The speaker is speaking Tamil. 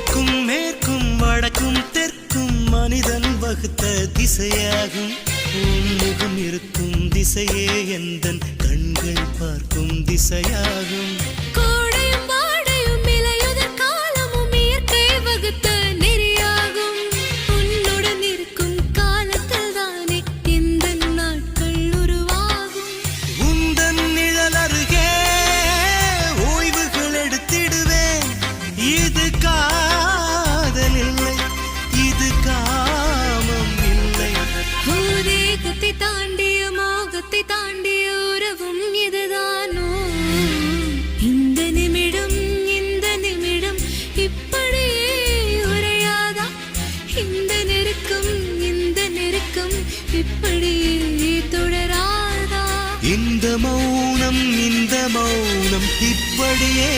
கிழக்கும் மேற்கும் வடக்கும் தெற்கும் மனிதன் வகுத்த திசையாகும். முகம் இருக்கும் திசையே எந்தன் கண்கள் பார்க்கும் திசையாகும். கோடையும் வாடையும் இலையுதிர் காலமும் இயற்கை வகுத்த நெறியாகும். உன்னுடன் இருக்கும் காலத்தில் தானே இந்த நாட்கள் உருவாகும். உந்தன் நிழல் அருகே ஓய்வுகள் எடுத்திடுவேன். இது காதல் இல்லை, இது காமம் இல்லை. தேகத்தை தாண்டிய மோகத்தை தாண்டிய உறவும் இதுதானோ? இந்த நிமிடம் இப்படியே உரையாதா? இந்த நெருக்கம் இப்படியே தொடராதா? இந்த மௌனம் இப்படியே